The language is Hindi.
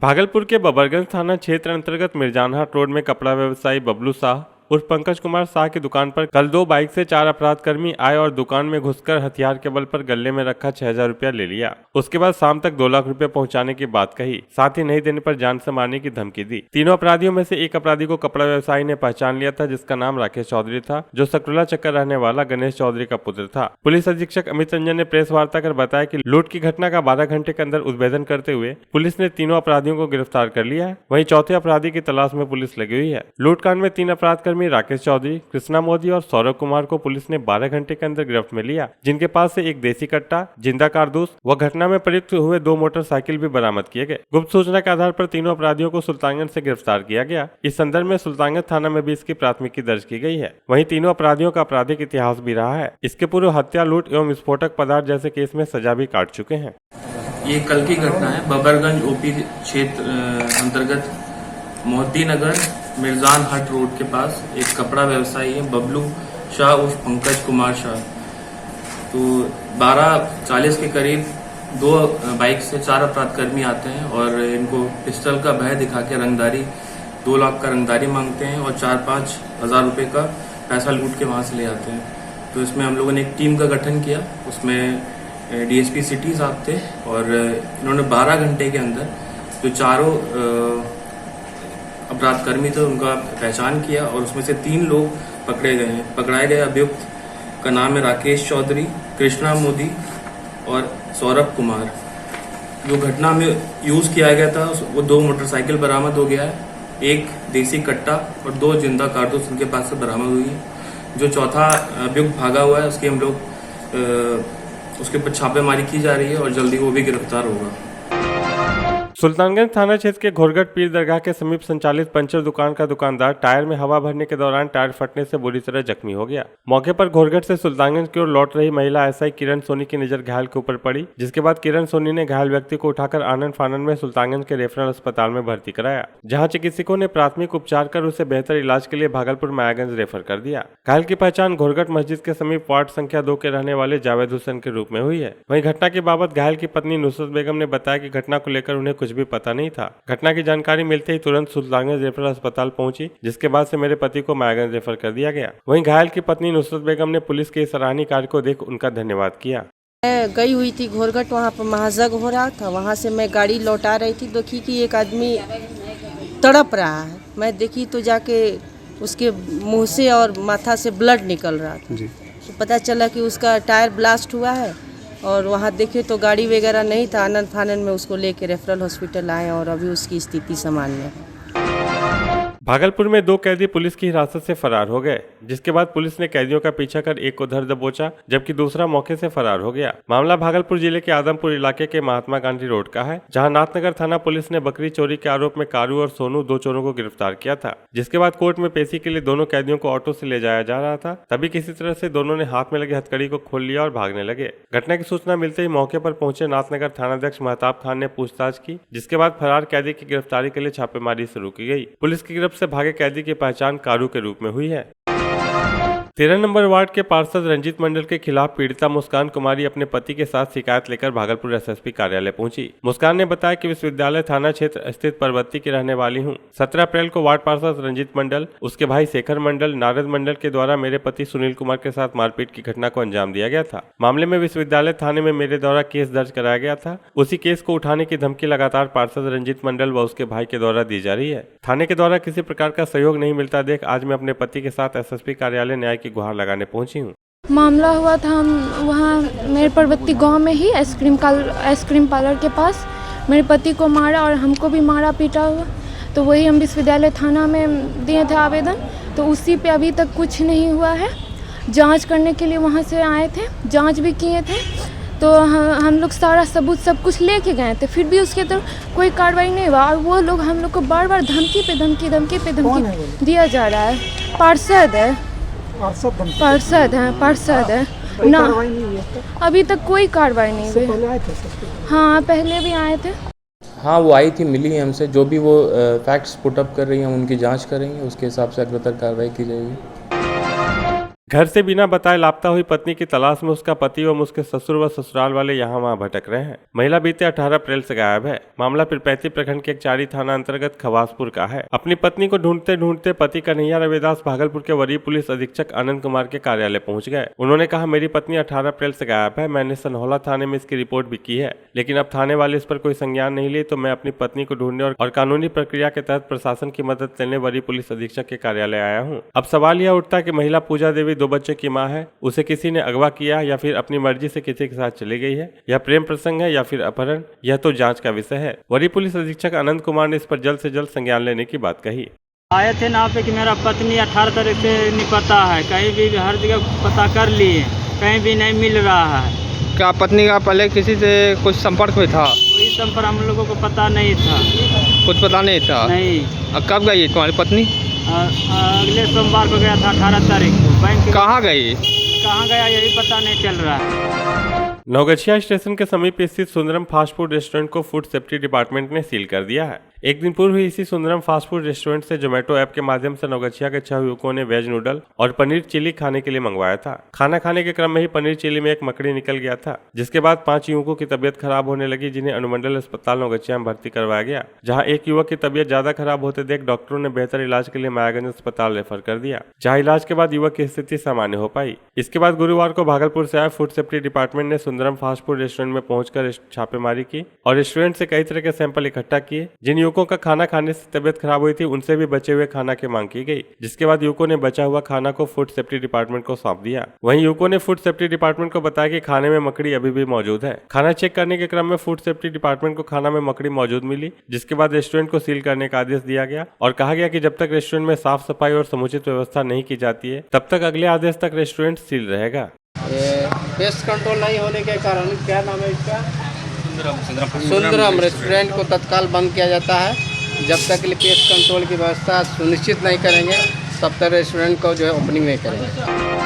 भागलपुर के बबरगंज थाना क्षेत्र अंतर्गत मिर्जानहाट रोड में कपड़ा व्यवसायी बबलू शाह उर्फ पंकज कुमार शाह की दुकान पर कल 2 बाइक से 4 अपराधकर्मी आए और दुकान में घुसकर हथियार के बल पर गले में रखा 6,000 रुपया ले लिया। उसके बाद शाम तक 2 लाख रुपया पहुंचाने की बात कही, साथ ही नहीं देने पर जान से मारने की धमकी दी। तीनों अपराधियों में से एक अपराधी को कपड़ा व्यवसायी ने पहचान लिया था, जिसका नाम राकेश चौधरी था, जो सकरुला चक्कर रहने वाला गणेश चौधरी का पुत्र था। पुलिस अधीक्षक अमित रंजन ने प्रेस वार्ता कर बताया कि लूट की घटना का 12 घंटे के अंदर उद्भेदन करते हुए पुलिस ने तीनों अपराधियों को गिरफ्तार कर लिया है। वहीं चौथे अपराधी की तलाश में पुलिस लगी हुई है। लूटकांड में 3 अपराधकर्मी राकेश चौधरी, कृष्णा मोदी और सौरभ कुमार को पुलिस ने 12 घंटे के अंदर गिरफ्त में लिया, जिनके पास से एक देसी कट्टा, जिंदा कारतूस व घटना में प्रयुक्त हुए 2 मोटरसाइकिल भी बरामद किए गए। गुप्त सूचना के आधार पर तीनों अपराधियों को सुल्तानगंज से गिरफ्तार किया गया। इस संदर्भ में सुल्तानगंज थाना में भी इसकी प्राथमिकी दर्ज की गई है। वहीं तीनों अपराधियों का आपराधिक इतिहास भी रहा है। इसके पूर्व हत्या, लूट एवं विस्फोटक पदार्थ जैसे केस में सजा भी काट चुके हैं। ये कल की घटना है। बबरगंज ओपी क्षेत्र अंतर्गत मोती नगर मिर्जानहाट रोड के पास एक कपड़ा व्यवसायी है बबलू शाह उर्फ पंकज कुमार शाह। तो 12:40 के करीब 2 बाइक से 4 अपराधकर्मी आते हैं और इनको पिस्टल का भय दिखा के रंगदारी 2 लाख का रंगदारी मांगते हैं और 4-5 हज़ार रुपये का पैसा लूट के वहां से ले आते हैं। तो इसमें हम लोगों ने एक टीम का गठन किया। उसमें डीएसपी सिटी साहब थे और इन्होंने 12 घंटे के अंदर जो चारों अपराधकर्मी थे उनका पहचान किया और उसमें से 3 लोग पकड़े गए हैं। पकड़ाए गए अभियुक्त का नाम है राकेश चौधरी, कृष्णा मोदी और सौरभ कुमार। जो घटना में यूज किया गया था वो 2 मोटरसाइकिल बरामद हो गया है, एक देसी कट्टा और 2 जिंदा कारतूस उनके पास से बरामद हुई है। जो चौथा अभियुक्त भागा हुआ है उसके हम लोग उसके ऊपर छापेमारी की जा रही है और जल्दी वो भी गिरफ्तार होगा। सुल्तानगंज थाना क्षेत्र के घोरघट पीर दरगाह के समीप संचालित पंचर दुकान का दुकानदार टायर में हवा भरने के दौरान टायर फटने से बुरी तरह जख्मी हो गया। मौके पर घोरघट से सुल्तानगंज की ओर लौट रही महिला एसआई किरण सोनी की नजर घायल के ऊपर पड़ी, जिसके बाद किरण सोनी ने घायल व्यक्ति को उठाकर आनंद फानंद में सुल्तानगंज के रेफरल अस्पताल में भर्ती कराया, जहाँ चिकित्सकों ने प्राथमिक उपचार कर उसे बेहतर इलाज के लिए भागलपुर मायागंज रेफर कर दिया। घायल की पहचान घोरघट मस्जिद के समीप वार्ड संख्या 2 के रहने वाले जावेद हुसैन के रूप में हुई है। वहीं घटना की बाबत घायल की पत्नी नुसरत बेगम ने बताया कि घटना को लेकर उन्हें कुछ भी पता नहीं था। घटना की जानकारी मिलते ही तुरंत सुल्तानगंज रेफरल अस्पताल पहुंची, जिसके बाद से मेरे पति को मायागंज रेफर कर दिया गया। वहीं घायल की पत्नी नुसरत बेगम ने पुलिस के सराहनीय कार्य को देख उनका धन्यवाद किया। मैं गई हुई थी घोरघट, वहाँ पर महाजग हो रहा था। वहाँ से मैं गाड़ी लौटा रही थी, देखी कि एक आदमी तड़प रहा है। मैं देखी तो जाके उसके मुंह से और माथा से ब्लड निकल रहा था जी। तो पता चला कि उसका टायर ब्लास्ट हुआ है और वहाँ देखे तो गाड़ी वगैरह नहीं था। आनंद फानंद में उसको लेके रेफरल हॉस्पिटल आए और अभी उसकी स्थिति सामान्य है। भागलपुर में 2 कैदी पुलिस की हिरासत से फरार हो गए, जिसके बाद पुलिस ने कैदियों का पीछा कर एक को धर दबोचा, जबकि दूसरा मौके से फरार हो गया। मामला भागलपुर जिले के आदमपुर इलाके के महात्मा गांधी रोड का है, जहां नाथनगर थाना पुलिस ने बकरी चोरी के आरोप में कारू और सोनू 2 चोरों को गिरफ्तार किया था। जिसके बाद कोर्ट में पेशी के लिए दोनों कैदियों को ऑटो से ले जाया जा रहा था, तभी किसी तरह से दोनों ने हाथ में लगे हथकड़ी को खोल लिया और भागने लगे। घटना की सूचना मिलते ही मौके पर पहुंचे नाथनगर थानाध्यक्ष महताब खान ने पूछताछ की, जिसके बाद फरार कैदी की गिरफ्तारी के लिए छापेमारी शुरू की गई। पुलिस की गिरफ्त से भागे कैदी की पहचान कारू के रूप में हुई है। 13 नंबर वार्ड के पार्षद रंजीत मंडल के खिलाफ पीड़िता मुस्कान कुमारी अपने पति के साथ शिकायत लेकर भागलपुर एसएसपी कार्यालय पहुंची। मुस्कान ने बताया कि विश्वविद्यालय थाना क्षेत्र स्थित परबत्ती की रहने वाली हूं। 17 अप्रैल को वार्ड पार्षद रंजीत मंडल, उसके भाई शेखर मंडल, नारद मंडल के द्वारा मेरे पति सुनील कुमार के साथ मारपीट की घटना को अंजाम दिया गया था। मामले में विश्वविद्यालय थाने में मेरे द्वारा केस दर्ज कराया गया था। उसी केस को उठाने की धमकी लगातार पार्षद रंजीत मंडल व उसके भाई के द्वारा दी जा रही है। थाने के द्वारा किसी प्रकार का सहयोग नहीं मिलता देख आज मैं अपने पति के साथ एसएसपी कार्यालय न्याय की गुहार लगाने पहुंची हूं। मामला हुआ था हम वहाँ मेरे परबत्ती गांव में ही आइसक्रीम पार्लर के पास मेरे पति को मारा और हमको भी मारा पीटा हुआ। तो वही हम विश्वविद्यालय थाना में दिए थे आवेदन, तो उसी पे अभी तक कुछ नहीं हुआ है। जांच करने के लिए वहाँ से आए थे, जांच भी किए थे, तो हम लोग सारा सबूत सब कुछ लेके गए थे, फिर भी उसके तरफ कोई कार्रवाई नहीं हुआ। और वो लोग हम लोग को बार बार धमकी पे धमकी दिया जा रहा है। पार्षद है ना, अभी तक कोई कार्रवाई नहीं हुई। हाँ, पहले भी आए थे। हाँ, वो आई थी, मिली है हमसे। जो भी वो फैक्ट्स पुटअप कर रही हैं उनकी जांच कर रही हैं, उसके हिसाब से अग्रतर कार्रवाई की जाएगी। घर से बिना बताए लापता हुई पत्नी की तलाश में उसका पति एवं उसके ससुर व ससुराल वाले यहाँ वहाँ भटक रहे हैं। महिला बीते 18 अप्रैल से गायब है। मामला पीरपैंती प्रखंड के एकचारी थाना अंतर्गत खवासपुर का है। अपनी पत्नी को ढूंढते ढूंढते पति कन्हैया रविदास भागलपुर के वरीय पुलिस अधीक्षक आनंद कुमार के कार्यालय पहुंच गए। उन्होंने कहा, मेरी पत्नी 18 अप्रैल से गायब है। मैंने सनहौला थाने में इसकी रिपोर्ट भी की है, लेकिन अब थाने वाले इस पर कोई संज्ञान नहीं लिए, तो मैं अपनी पत्नी को ढूंढने और कानूनी प्रक्रिया के तहत प्रशासन की मदद लेने वरीय पुलिस अधीक्षक के कार्यालय आया हूँ। अब सवाल यह उठता है कि महिला पूजा देवी 2 बच्चों की माँ है, उसे किसी ने अगवा किया या फिर अपनी मर्जी से किसी के साथ चली गई है, यह प्रेम प्रसंग है या फिर अपहरण, यह तो जांच का विषय है। वरीय पुलिस अधीक्षक आनंद कुमार ने इस पर जल्द से जल्द संज्ञान लेने की बात कही। आए थे ना पे कि मेरा पत्नी 18 तारीख से नहीं पता है, कहीं भी हर जगह पता कर लिए, कहीं भी नहीं मिल रहा है। क्या पत्नी का पहले किसी से कुछ संपर्क हुआ था? कोई संपर्क हम लोगों को पता नहीं था। कुछ पता नहीं था? नहीं। कब गई तुम्हारी पत्नी? अगले सोमवार को गया था 18 तारीख को। बैंक कहाँ गई? कहाँ गया यही पता नहीं चल रहा है। नवगछिया स्टेशन के समीप स्थित सुंदरम फास्ट फूड रेस्टोरेंट को फूड सेफ्टी डिपार्टमेंट ने सील कर दिया है। एक दिन पूर्व ही इसी सुंदरम फास्ट फूड रेस्टोरेंट से जोमेटो ऐप के माध्यम से नवगछिया के 6 युवकों ने वेज नूडल और पनीर चिली खाने के लिए मंगवाया था। खाना खाने के क्रम में ही पनीर चिली में एक मकड़ी निकल गया था, जिसके बाद 5 युवकों की तबियत खराब होने लगी, जिन्हें अनुमंडल अस्पताल नवगछिया में भर्ती करवाया गया। जहां एक युवक की तबियत ज्यादा खराब होते देख डॉक्टरों ने बेहतर इलाज के लिए मायागंज अस्पताल रेफर कर दिया, जहाँ इलाज के बाद युवक की स्थिति सामान्य हो पाई। इसके बाद गुरुवार को भागलपुर से आए फूड सेफ्टी डिपार्टमेंट ने सुंदरम फास्ट फूड रेस्टोरेंट में पहुंचकर छापेमारी की और रेस्टोरेंट से कई तरह के सैंपल इकट्ठा किए। जिन युवकों का खाना खाने से तबियत खराब हुई थी, उनसे भी बचे हुए खाना की मांग की गई, जिसके बाद युवकों ने बचा हुआ खाना को फूड सेफ्टी डिपार्टमेंट को सौंप दिया। वहीं युवकों ने फूड सेफ्टी डिपार्टमेंट को बताया कि खाने में मकड़ी अभी भी मौजूद है। खाना चेक करने के क्रम में फूड सेफ्टी डिपार्टमेंट को खाना में मकड़ी मौजूद मिली, जिसके बाद रेस्टोरेंट को सील करने का आदेश दिया गया और कहा गया कि जब तक रेस्टोरेंट में साफ सफाई और समुचित व्यवस्था नहीं की जाती है, तब तक अगले आदेश तक रेस्टोरेंट सील रहेगा। पेस्ट कंट्रोल नहीं होने के कारण क्या नाम है इसका, सुंदरम रेस्टोरेंट को तत्काल बंद किया जाता है। जब तक के लिए पेस्ट कंट्रोल की व्यवस्था सुनिश्चित नहीं करेंगे, तब तक रेस्टोरेंट को जो है ओपनिंग नहीं करेंगे।